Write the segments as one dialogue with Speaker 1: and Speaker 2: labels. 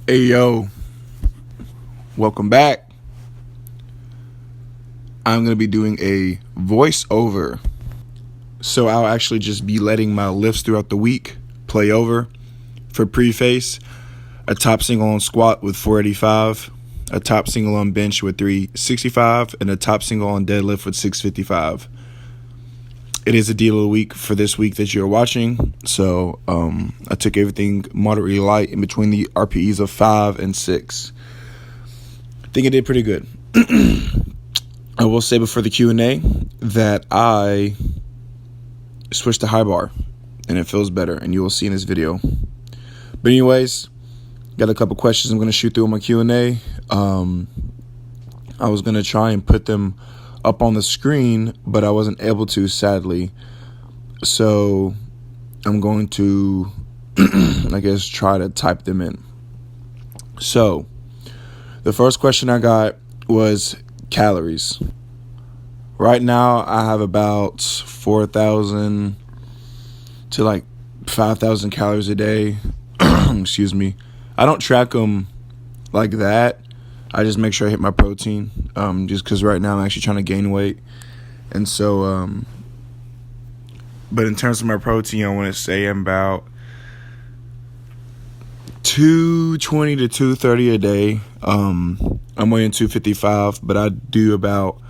Speaker 1: Hey yo, welcome back. I'm going to be doing a voiceover. So I'll actually just be letting my lifts throughout the week play over. For preface, a top single on squat with 485, a top single on bench with 365, and a top single on deadlift with 655. It is a deal of the week for this week that you're watching. So I took everything moderately light in between the RPEs of 5 and 6. I think I did pretty good. I will say before the Q&A that I switched to high bar, and it feels better, and you will see in this video. But anyways, got a couple questions I'm going to shoot through on my Q&A. I was going to try and put them up on the screen, but I wasn't able to, sadly. So I'm going to, I guess, try to type them in. So the first question I got was calories. Right now, I have about 4,000 to like 5,000 calories a day. Excuse me. I don't track them like that. I just make sure I hit my protein, just because right now I'm actually trying to gain weight. And so, but in terms of my protein, I want to say I'm about 220 to 230 a day. I'm weighing 255, but I do about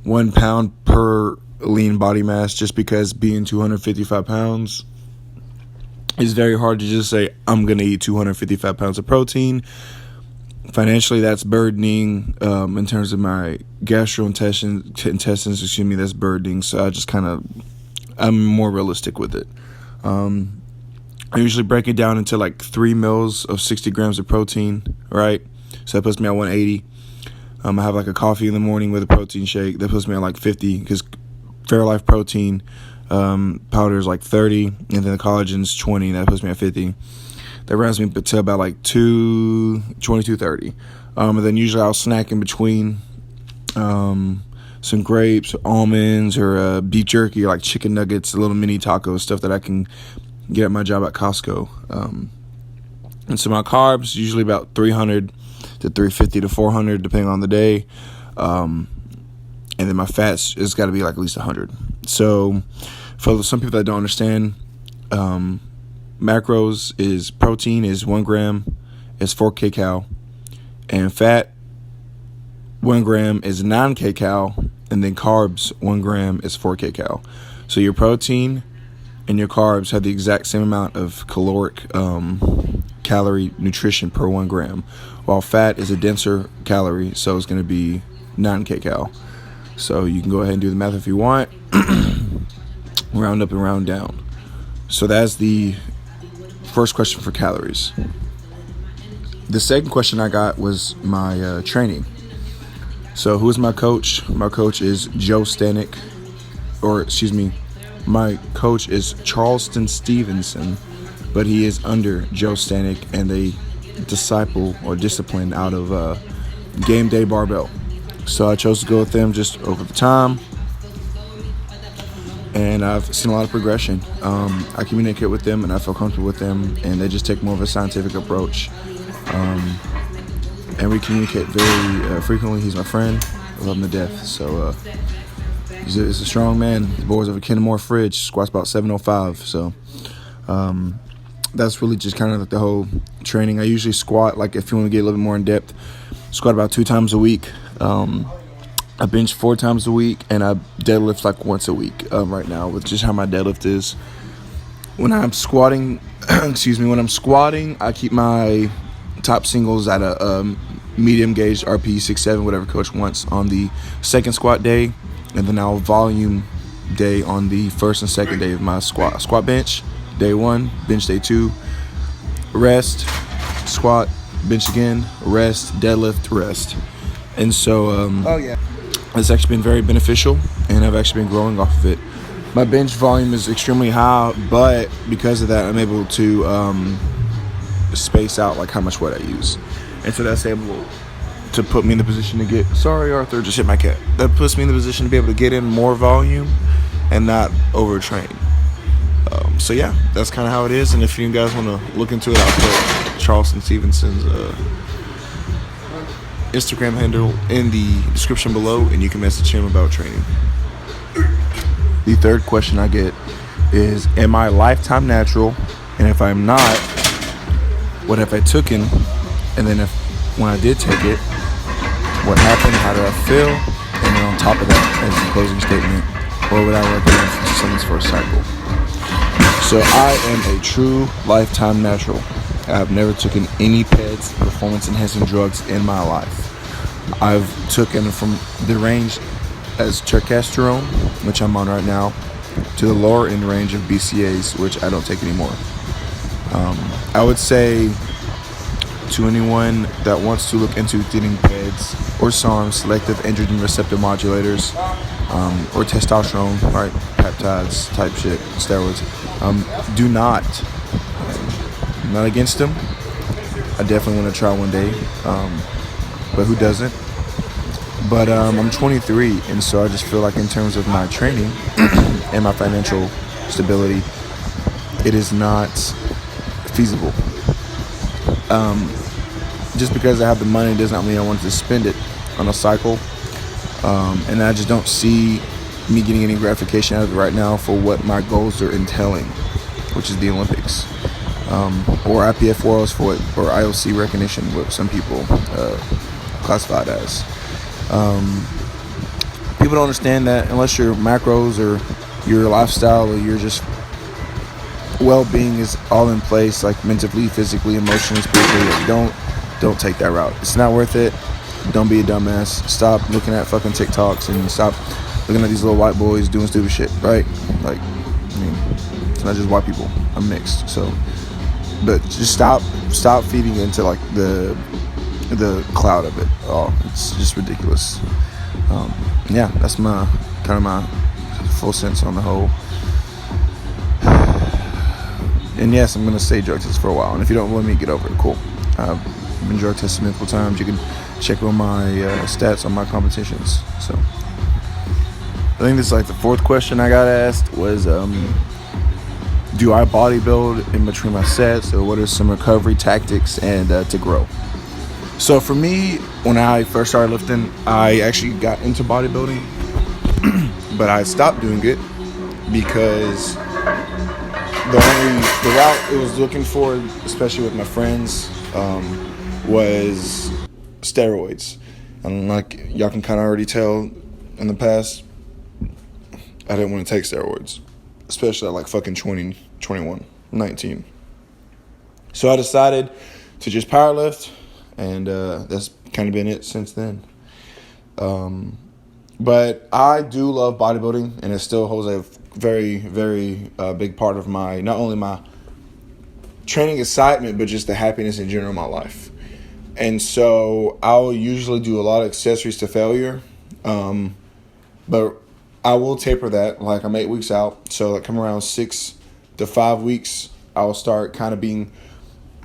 Speaker 1: 1 pound per lean body mass, just because being 255 pounds, it's very hard to just say, I'm going to eat 255 pounds of protein. Financially, that's burdening. In terms of my gastrointestines, that's burdening. So I just I'm more realistic with it. I usually break it down into like 3 meals of 60 grams of protein, right? So that puts me at 180. I have like a coffee in the morning with a protein shake. That puts me at like 50, because Fairlife protein powder is like 30, and then the collagen's 20. That puts me at 50. That rounds me to about like 230. And then usually I'll snack in between some grapes, almonds, or beef jerky, or like chicken nuggets, little mini tacos, stuff that I can get at my job at Costco. And so my carbs, usually about 300 to 350 to 400, depending on the day. And then my fats, it's got to be like at least 100. So for some people that don't understand, macros is protein is 1 gram is 4 kcal, and fat 1 gram is 9 kcal, and then carbs 1 gram is 4 kcal. So your protein and your carbs have the exact same amount of caloric calorie nutrition per 1 gram, while fat is a denser calorie, so it's going to be 9 kcal. So you can go ahead and do the math if you want. Round up and round down. So that's the first question for calories. The second question I got was my training. So who is my coach? My coach is Joe Stanek, my coach is Charleston Stevenson, but he is under Joe Stanek and a disciple or discipline out of Game Day Barbell. So I chose to go with them just over the time, and I've seen a lot of progression. I communicate with them, and I feel comfortable with them, and they just take more of a scientific approach. And we communicate very frequently. He's my friend. I love him to death. So he's a strong man. The boys of a Kenmore fridge. Squats about 705. So that's really just kind of like the whole training. I usually squat, like if you want to get a little bit more in depth, squat about 2 times a week. I bench 4 times a week, and I deadlift like once a week right now, with just how my deadlift is. When I'm squatting, I keep my top singles at a medium gauge RP 6-7, whatever coach wants, on the second squat day, and then I'll volume day on the first and second day of my squat bench. Day 1, bench day 2, rest, squat, bench again, rest, deadlift, rest. And so it's actually been very beneficial, and I've actually been growing off of it. My bench volume is extremely high, but because of that, I'm able to space out like how much weight I use. And so that's able to put me in the position to get, sorry Arthur, just hit my cat. That puts me in the position to be able to get in more volume and not overtrain. So yeah, that's kind of how it is. And if you guys want to look into it, I'll put Charleston Stevenson's Instagram handle in the description below, and you can message him about training. The third question I get is, am I lifetime natural? And if I'm not, what have I taken? And then when I did take it, what happened? How did I feel? And then on top of that, as the closing statement, what would I recommend for someone's first cycle? So I am a true lifetime natural. I have never taken any PEDs, performance-enhancing drugs, in my life. I've taken from the range as testosterone, which I'm on right now, to the lower end range of BCAs, which I don't take anymore. I would say to anyone that wants to look into getting PEDs or SARMs, selective androgen receptor modulators, or testosterone, right, peptides type shit, steroids, do not. I'm not against them. I definitely want to try one day, but who doesn't? But I'm 23, and so I just feel like in terms of my training and my financial stability, it is not feasible. Just because I have the money does not mean I want to spend it on a cycle, and I just don't see me getting any gratification out of it right now for what my goals are entailing, which is the Olympics, or IPF Worlds for it, or IOC recognition, what some people classified as. People don't understand that unless your macros or your lifestyle or your just well-being is all in place, like mentally, physically, emotionally, spiritually, don't take that route. It's not worth it. Don't be a dumbass. Stop looking at fucking TikToks and stop looking at these little white boys doing stupid shit, right? Like, I mean, it's not just white people. I'm mixed, so. But just stop feeding into like the cloud of it. Oh, it's just ridiculous. Yeah, that's my full sense on the whole. And yes, I'm gonna stay drug tested for a while. And if you don't believe me, get over it. Cool. I've been drug tested multiple times. You can check on my stats on my competitions. So I think this is like the fourth question I got asked was, do I bodybuild in between my sets, or what are some recovery tactics and to grow? So for me, when I first started lifting, I actually got into bodybuilding, but I stopped doing it because the route it was looking for, especially with my friends, was steroids. And like y'all can kind of already tell in the past, I didn't want to take steroids, especially at like fucking 20, 21, 19. So I decided to just powerlift, and that's kind of been it since then. But I do love bodybuilding, and it still holds a very, very big part of my, not only my training excitement, but just the happiness in general in my life. And so I'll usually do a lot of accessories to failure, but I will taper that. Like I'm 8 weeks out, so like come around 6 to 5 weeks, I'll start kind of being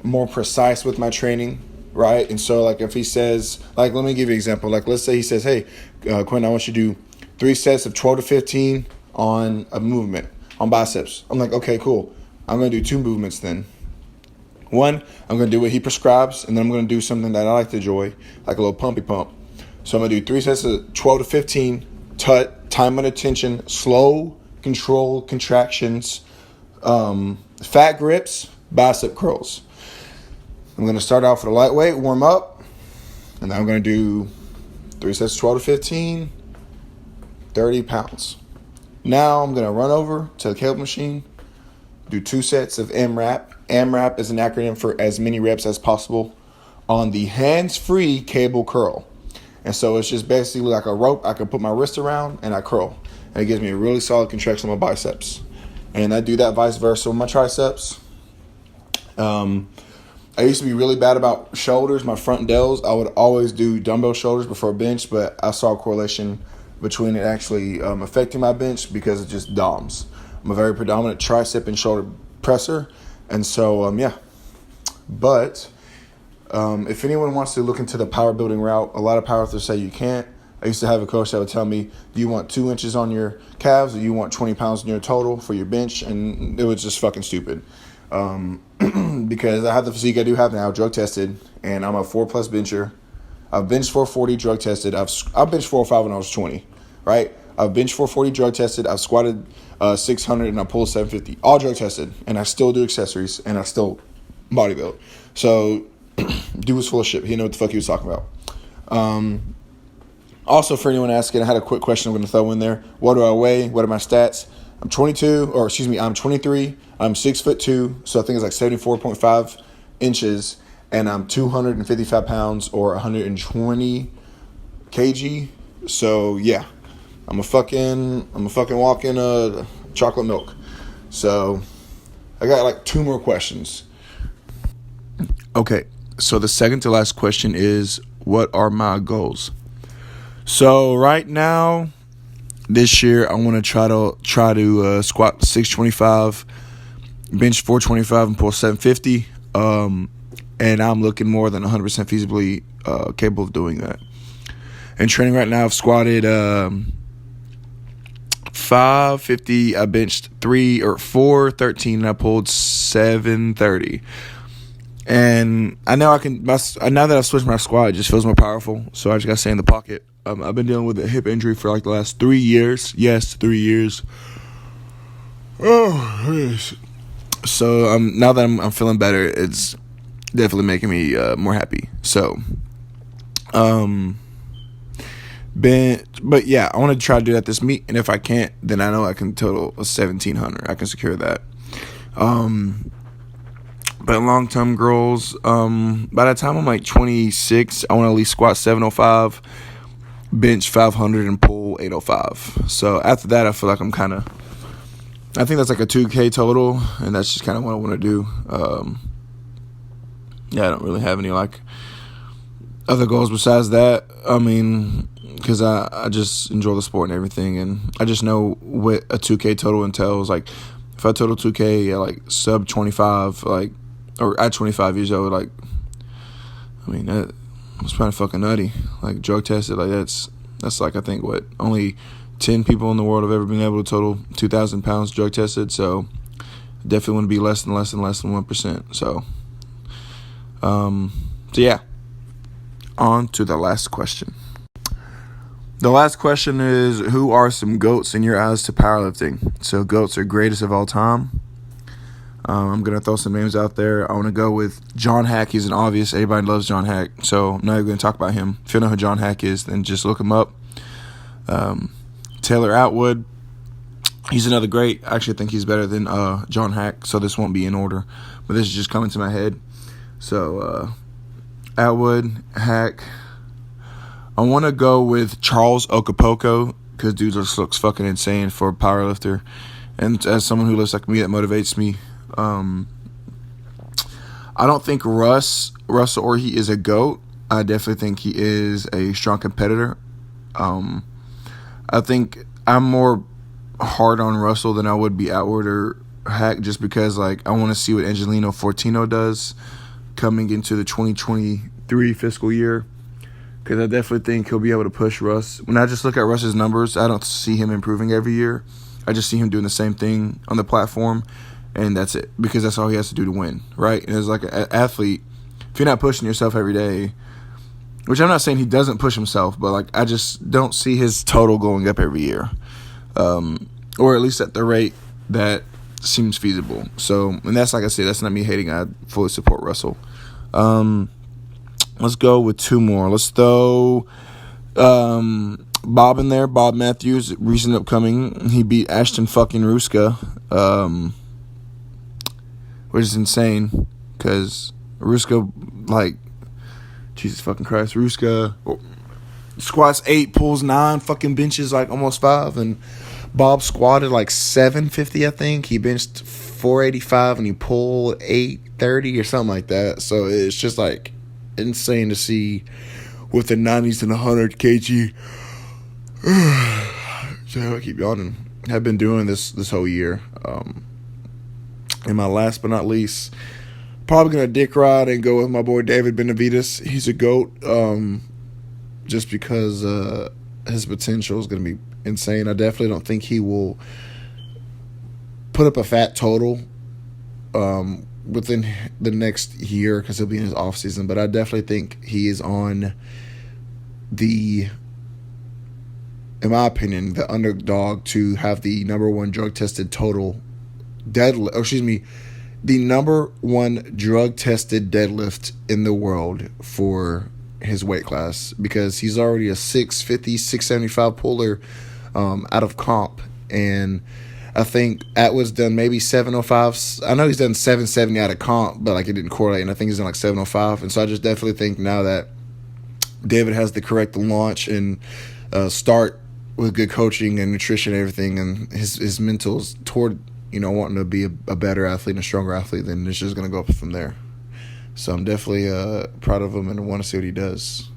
Speaker 1: more precise with my training, right? And so like if he says, like let me give you an example. Like let's say he says, hey, Quentin, I want you to do 3 sets of 12 to 15 on a movement, on biceps. I'm like, okay, cool. I'm going to do 2 movements then. One, I'm going to do what he prescribes, and then I'm going to do something that I like to enjoy, like a little pumpy pump. So I'm going to do 3 sets of 12 to 15, time and attention, slow, controlled contractions, fat grips, bicep curls. I'm going to start off with a lightweight, warm up, and then I'm going to do 3 sets of 12 to 15, 30 pounds. Now I'm going to run over to the cable machine, do 2 sets of AMRAP. AMRAP is an acronym for as many reps as possible on the hands-free cable curl. And so it's just basically like a rope I can put my wrist around and I curl. And it gives me a really solid contraction on my biceps. And I do that vice versa with my triceps. I used to be really bad about shoulders, my front delts. I would always do dumbbell shoulders before bench, but I saw a correlation between it actually affecting my bench because it's just DOMs. I'm a very predominant tricep and shoulder presser. And so, yeah. But if anyone wants to look into the power building route, a lot of powerlifters say you can't. I used to have a coach that would tell me, do you want 2 inches on your calves or you want 20 pounds in your total for your bench? And it was just fucking stupid. Because I have the physique I do have now, drug tested, and I'm a 4+ bencher. I've benched 440, drug tested. I've benched 405 when I was 20, right? I've benched 440, drug tested. I've squatted 600, and I pulled 750, all drug tested. And I still do accessories, and I still body build. So, dude was full of shit. He didn't know what the fuck he was talking about. Also, for anyone asking, I had a quick question I'm going to throw in there. What do I weigh? What are my stats? I'm 23. I'm 6'2", so I think it's like 74.5 inches, and I'm 255 pounds or 120 kg. So yeah, I'm a fucking walking chocolate milk. So I got like 2 more questions. Okay, so the second to last question is, what are my goals? So right now, this year I want to try to squat 625, bench 425, and pull 750. And I'm looking more than 100% feasibly capable of doing that. In training right now, I've squatted 550. I benched 413, and I pulled 730. And I know now that I've switched my squat, it just feels more powerful. So I just got to stay in the pocket. I've been dealing with a hip injury for like the last 3 years. Yes, 3 years. Oh, so now that I'm feeling better, it's definitely making me more happy. So, but yeah, I want to try to do that this meet, and if I can't, then I know I can total a 1,700. I can secure that. But long-term goals, by the time I'm like 26, I want to at least squat 705, bench 500, and pull 805. So after that, I feel like I think that's like a 2K total, and that's just kind of what I want to do. Yeah, I don't really have any like other goals besides that. I mean, because I just enjoy the sport and everything, and I just know what a 2K total entails. Like, if I total 2K at like sub 25, like, or at 25 years old, like, I mean, that's kind of fucking nutty. Like, drug tested, like, that's like, I think, what, only 10 people in the world have ever been able to total 2,000 pounds drug tested, so definitely want to be less than 1%. So yeah, on to the last question. The last question is, who are some GOATs in your eyes to powerlifting? So GOATs are greatest of all time. I'm going to throw some names out there. I want to go with John Hack. He's an obvious. Everybody loves John Hack. So I'm not even going to talk about him. If you don't know who John Hack is, then just look him up. Taylor Atwood. He's another great. I actually think he's better than John Hack. So this won't be in order. But this is just coming to my head. So Atwood, Hack. I want to go with Charles Okapoko, because dude just looks fucking insane for a powerlifter. And as someone who looks like me, that motivates me. I don't think Russell Orhe is a GOAT. I definitely think he is a strong competitor. I think I'm more hard on Russell than I would be Atwood or Hack, just because like I want to see what Angelino Fortino does coming into the 2023 fiscal year, because I definitely think he'll be able to push Russ. When I just look at Russ's numbers, I don't see him improving every year. I just see him doing the same thing on the platform, and that's it, because that's all he has to do to win, right? And as like an athlete, if you're not pushing yourself every day, which I'm not saying he doesn't push himself, but like I just don't see his total going up every year, or at least at the rate that seems feasible. So, and that's, like I said, that's not me hating. I fully support Russell. Let's go with 2 more. Let's throw Bob in there. Bob Matthews, recent upcoming. He beat Ashton fucking Ruska, which is insane, because Ruska, like, Jesus fucking Christ, Ruska squats 8, pulls 9, fucking benches like almost 5, and Bob squatted like 750, I think. He benched 485 and he pulled 830 or something like that. So it's just like insane to see with the 90s and 100 kg. So I keep yawning. I've been doing this whole year. And my last but not least, probably gonna dick ride and go with my boy David Benavides. He's a GOAT, just because his potential is gonna be insane. I definitely don't think he will put up a fat total within the next year because he'll be in his off season. But I definitely think he is on in my opinion, the underdog to have the number one drug tested total deadlift. Oh, excuse me, the number one drug tested deadlift in the world for his weight class, because he's already a 650, 675 puller out of comp. And I think Atwood's done maybe 705. I know he's done 770 out of comp, but like it didn't correlate. And I think he's done like 705. And so I just definitely think now that David has the correct launch and start with good coaching and nutrition and everything, and his mentals toward, wanting to be a better athlete and a stronger athlete, then it's just going to go up from there. So I'm definitely proud of him and want to see what he does.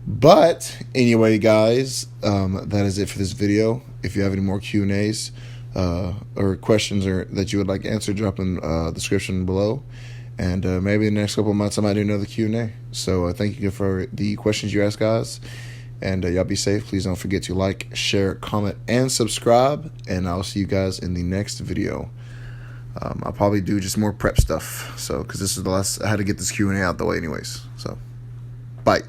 Speaker 1: But anyway, guys, that is it for this video. If you have any more Q&As or questions that you would like answered, drop in the description below. And maybe in the next couple of months I might do another Q&A. So thank you for the questions you asked, guys. And y'all be safe. Please don't forget to like, share, comment, and subscribe. And I'll see you guys in the next video. I'll probably do just more prep stuff. So, because this is the last, I had to get this Q&A out the way anyways. So, bye.